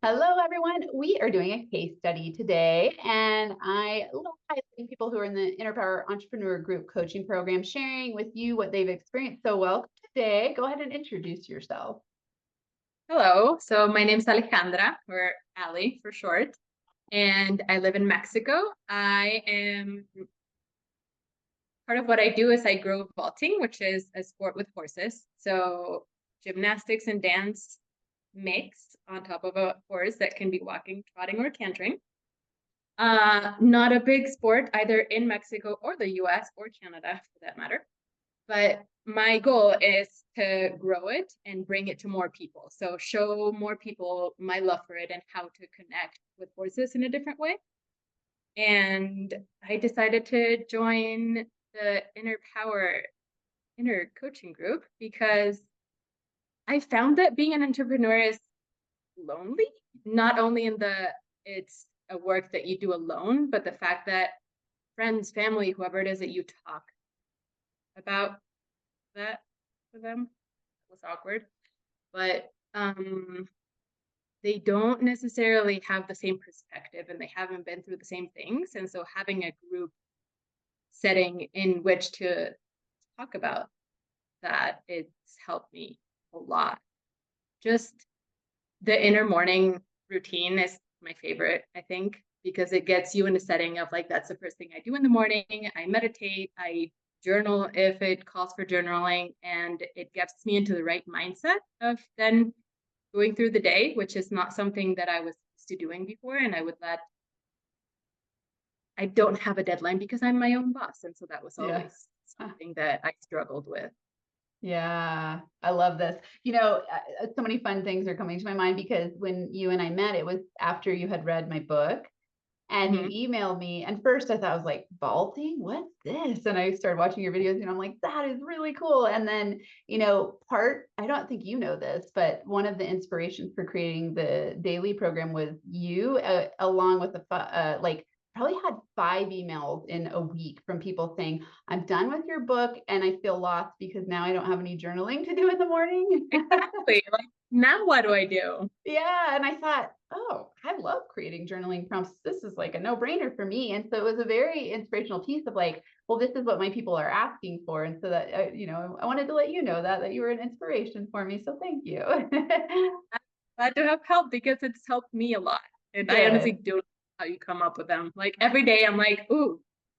Hello, everyone. We are doing a case study today, and I love highlighting people who are in the Inner Power Entrepreneur Group coaching program, sharing with you what they've experienced. So, welcome today. Go ahead and introduce yourself. Hello, so my name's Alejandra, or Ali for short, and I live in Mexico. I am part of what I do is I grow vaulting, which is a sport with horses. So gymnastics and dance mix on top of a horse that can be walking, trotting, or cantering. Not a big sport either in Mexico or the US or Canada for that matter. But my goal is to grow it and bring it to more people. So show more people my love for it and how to connect with horses in a different way. And I decided to join the Inner Coaching Group because I found that being an entrepreneur is lonely, not only in the it's a work that you do alone, but the fact that friends, family, whoever it is that you talk about that for them was awkward, but they don't necessarily have the same perspective and they haven't been through the same things. And so having a group setting in which to talk about that, it's helped me a lot. Just the inner morning routine is my favorite, I think, because it gets you in a setting of like, that's the first thing I do in the morning. I meditate, I journal if it calls for journaling, and it gets me into the right mindset of then going through the day, which is not something that I was used to doing before. And I don't have a deadline because I'm my own boss. And so that was Yeah. always something that I struggled with. Yeah, I love this. So many fun things are coming to my mind because when you and I met, it was after you had read my book. And Mm-hmm. you emailed me, and first I thought I was like, vaulting? What's this? And I started watching your videos, and I'm like, that is really cool. And then, I don't think you know this, but one of the inspirations for creating the daily program was you, along with like, probably had 5 emails in a week from people saying, I'm done with your book and I feel lost because now I don't have any journaling to do in the morning. Exactly. Like, now what do I do? Yeah. And I thought, oh, I love creating journaling prompts. This is like a no brainer for me. And so it was a very inspirational piece of like, well, this is what my people are asking for. And so that, I wanted to let you know that you were an inspiration for me. So thank you. I'm glad to have help because it's helped me a lot. And I honestly Good. don't know how you come up with them. Like every day I'm like, ooh,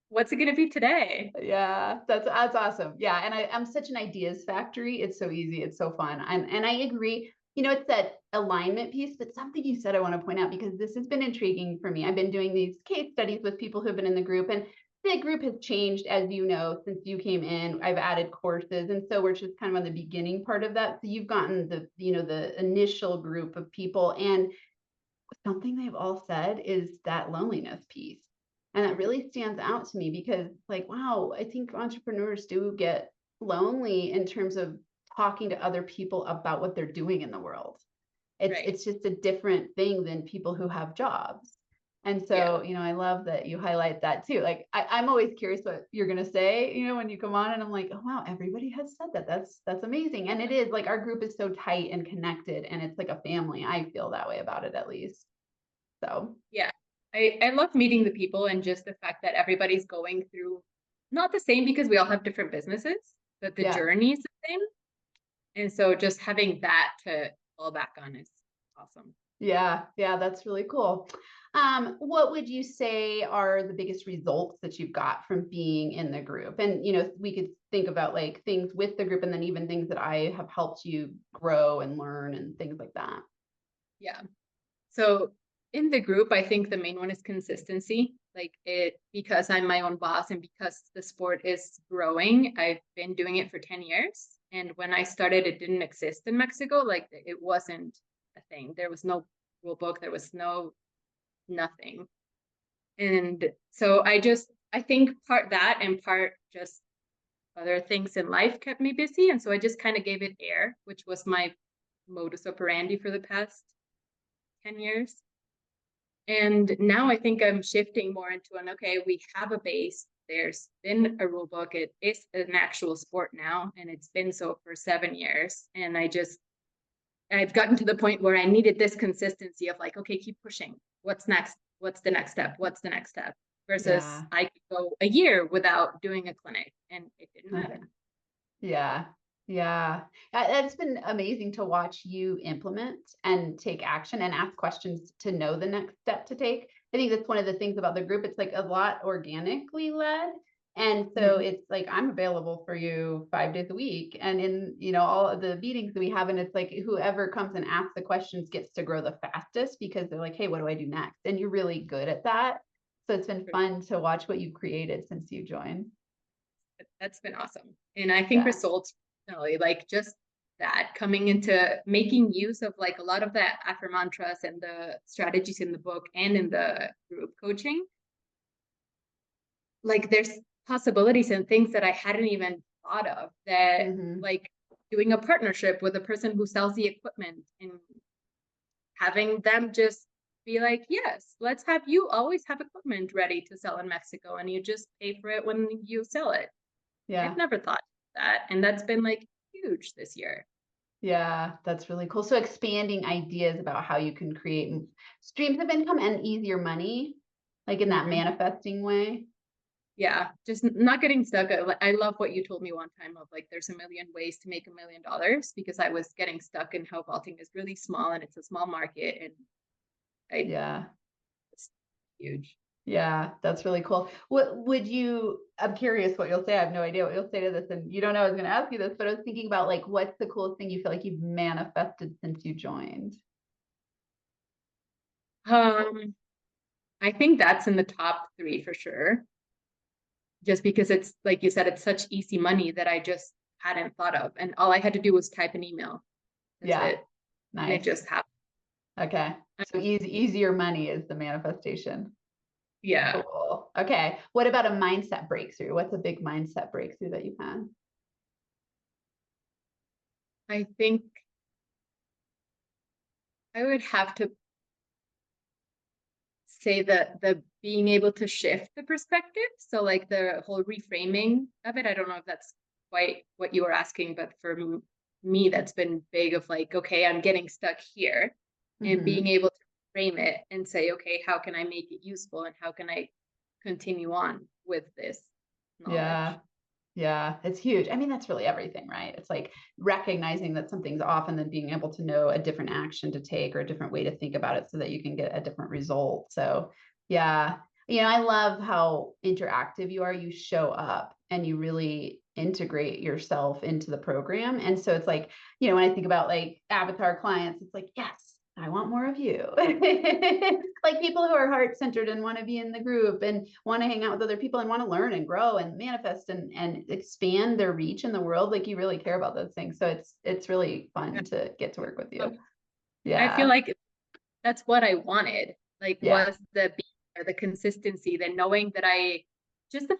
what's it gonna be today? Yeah, that's awesome. Yeah, and I'm such an ideas factory. It's so easy. It's so fun. And I agree. It's that alignment piece, but something you said I want to point out because this has been intriguing for me. I've been doing these case studies with people who've been in the group, and the group has changed, as you know, since you came in. I've added courses, and so we're just kind of on the beginning part of that. So you've gotten the initial group of people, and something they've all said is that loneliness piece. And that really stands out to me because, like, wow, I think entrepreneurs do get lonely in terms of talking to other people about what they're doing in the world. It's Right. it's just a different thing than people who have jobs. And Yeah. so, I love that you highlight that too. Like I'm always curious what you're gonna say, when you come on, and I'm like, oh wow, everybody has said that. That's amazing. And it is like our group is so tight and connected, and it's like a family. I feel that way about it at least. So Yeah. I love meeting the people and just the fact that everybody's going through not the same because we all have different businesses, but the yeah, journey is the same. And so just having that to fall back on is awesome. yeah, that's really cool. What would you say are the biggest results that you've got from being in the group? And we could think about like things with the group and then even things that I have helped you grow and learn and things like that. Yeah. So in the group, I think the main one is consistency. Like it, because I'm my own boss and because the sport is growing, I've been doing it for 10 years. And when I started, it didn't exist in Mexico. Like it wasn't a thing. There was no rule book. There was no nothing. And so I think part that and part just other things in life kept me busy. And so I just kind of gave it air, which was my modus operandi for the past 10 years. And now I think I'm shifting more into okay, we have a base. There's been a rule book. It is an actual sport now, and it's been so for 7 years. And I just I've gotten to the point where I needed this consistency of like, okay, keep pushing. What's next? What's the next step? What's the next step? Versus Yeah. I could go a year without doing a clinic and it didn't happen. Yeah. Yeah. It's been amazing to watch you implement and take action and ask questions to know the next step to take. I think that's one of the things about the group. It's like a lot organically led. And so it's like, I'm available for you 5 days a week. And in, all of the meetings that we have, and it's like whoever comes and asks the questions gets to grow the fastest because they're like, hey, what do I do next? And you're really good at that. So it's been fun to watch what you've created since you joined. That's been awesome. And I think Yeah. results, like just that coming into making use of like a lot of the mantras and the strategies in the book and in the group coaching, like there's possibilities and things that I hadn't even thought of that like doing a partnership with a person who sells the equipment and having them just be like, yes, let's have you always have equipment ready to sell in Mexico and you just pay for it when you sell it. Yeah. I've never thought of that. And that's been like huge this year. Yeah, that's really cool. So expanding ideas about how you can create streams of income and easier money, like in that manifesting way. Yeah, just not getting stuck. I love what you told me one time of like, there's a million ways to make $1 million because I was getting stuck in how vaulting is really small and it's a small market. And it's huge. Yeah, that's really cool. I'm curious what you'll say. I have no idea what you'll say to this. And you don't know I was going to ask you this, but I was thinking about like, what's the coolest thing you feel like you've manifested since you joined? I think that's in the top 3 for sure. Just because it's like you said, it's such easy money that I just hadn't thought of. And all I had to do was type an email. That's it. Nice. And it just happened. Okay. So easier money is the manifestation. Yeah. Cool. Okay. What about a mindset breakthrough? What's a big mindset breakthrough that you've had? I think I would have to say that the being able to shift the perspective. So like the whole reframing of it, I don't know if that's quite what you were asking, but for me, that's been big of like, okay, I'm getting stuck here and being able to frame it and say, okay, how can I make it useful and how can I continue on with this knowledge? Yeah, it's huge. I mean, that's really everything, right? It's like recognizing that something's off and then being able to know a different action to take or a different way to think about it so that you can get a different result. So, yeah, I love how interactive you are. You show up and you really integrate yourself into the program. And so it's like, when I think about like avatar clients, it's like, yes, I want more of you. Like people who are heart-centered and want to be in the group and want to hang out with other people and want to learn and grow and manifest and expand their reach in the world. Like you really care about those things. So it's really fun to get to work with you. I feel like that's what I wanted. Like was the consistency, the knowing that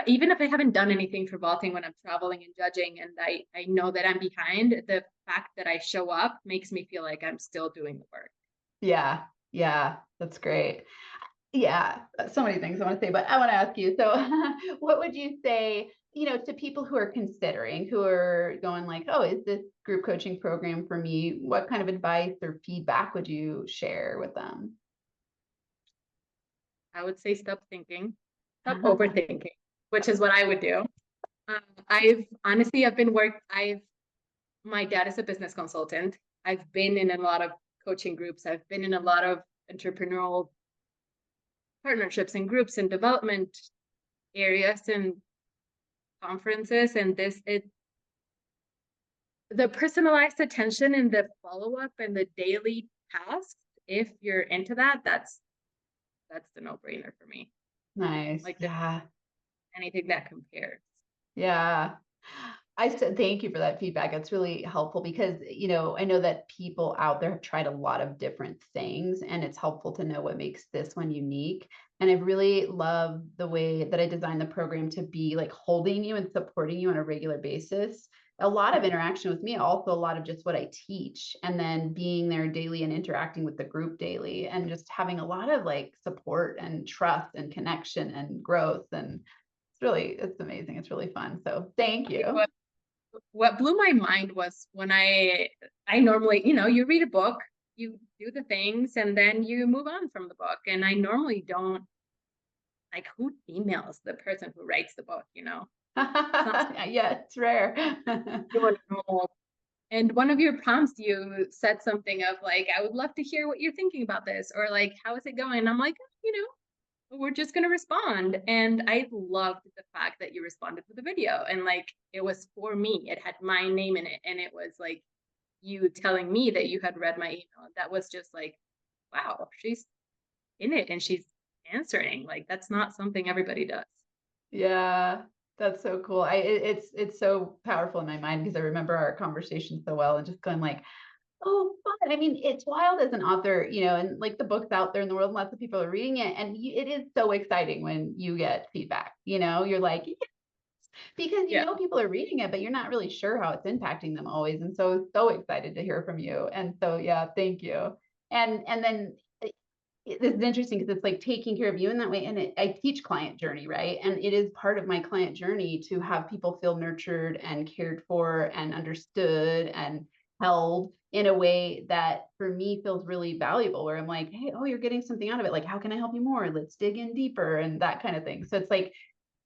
even if I haven't done anything for vaulting when I'm traveling and judging and I know that I'm behind, the fact that I show up makes me feel like I'm still doing the work. Yeah, that's great. Yeah, so many things I want to say, but I want to ask you, so what would you say, to people who are considering, who are going like, oh, is this group coaching program for me? What kind of advice or feedback would you share with them? I would say stop thinking, stop overthinking, which is what I would do. My dad is a business consultant. I've been in a lot of coaching groups. I've been in a lot of entrepreneurial partnerships and groups and development areas and conferences. And the personalized attention and the follow-up and the daily tasks, if you're into that, that's the no-brainer for me. Nice. Like yeah. Anything that compares. Yeah. I said thank you for that feedback. It's really helpful because, I know that people out there have tried a lot of different things and it's helpful to know what makes this one unique. And I really love the way that I designed the program to be like holding you and supporting you on a regular basis. A lot of interaction with me, also a lot of just what I teach, and then being there daily and interacting with the group daily and just having a lot of like support and trust and connection and growth. And it's amazing. It's really fun. So thank you. what blew my mind was when I normally, you know, you read a book, you do the things, and then you move on from the book. And I normally don't, like, who emails the person who writes the book, you know? It's not Yeah, it's rare. anyone normal. And one of your prompts, you said something of like, I would love to hear what you're thinking about this, or like, how is it going? And I'm like, you know, we're just going to respond. And I loved the fact that you responded with a video, and like, it was for me, it had my name in it. And it was like you telling me that you had read my email. That was just like, wow, she's in it and she's answering. Like, that's not something everybody does. Yeah, that's so cool. It's so powerful in my mind because I remember our conversation so well and just going like, oh, fun. I mean, it's wild as an author, you know, and like the book's out there in the world, and lots of people are reading it. And it is so exciting when you get feedback, you know, you're like, "Yeah," because you Yeah. know people are reading it, but you're not really sure how it's impacting them always. And so excited to hear from you. And so yeah, thank you. And then this is interesting because it's like taking care of you in that way. And I teach client journey, right? And it is part of my client journey to have people feel nurtured and cared for and understood and held in a way that for me feels really valuable, where I'm like, hey, oh, you're getting something out of it. Like, how can I help you more? Let's dig in deeper and that kind of thing. So it's like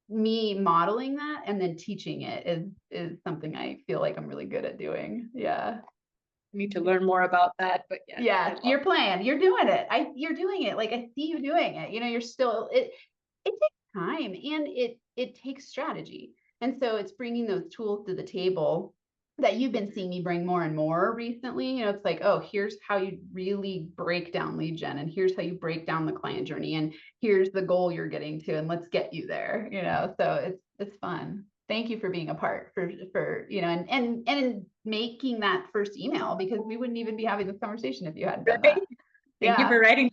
me modeling that and then teaching it is something I feel like I'm really good at doing. Yeah. I need to learn more about that. But yes, I Yeah, love you're playing. You're doing it. You're doing it. Like I see you doing it. You know, you're still it takes time and it takes strategy. And so it's bringing those tools to the table that you've been seeing me bring more and more recently. You know, it's like, oh, here's how you really break down lead gen, and here's how you break down the client journey, and here's the goal you're getting to, and let's get you there, you know. So it's fun. Thank you for being a part for you know, and making that first email, because we wouldn't even be having this conversation if you hadn't done right. that. Thank you Yeah. for writing.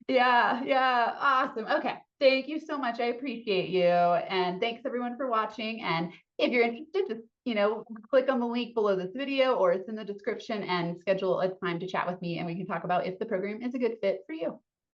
Yeah, yeah, awesome. Okay, thank you so much. I appreciate you, and thanks everyone for watching. And if you're interested, just you know, click on the link below this video, or it's in the description, and schedule a time to chat with me, and we can talk about if the program is a good fit for you.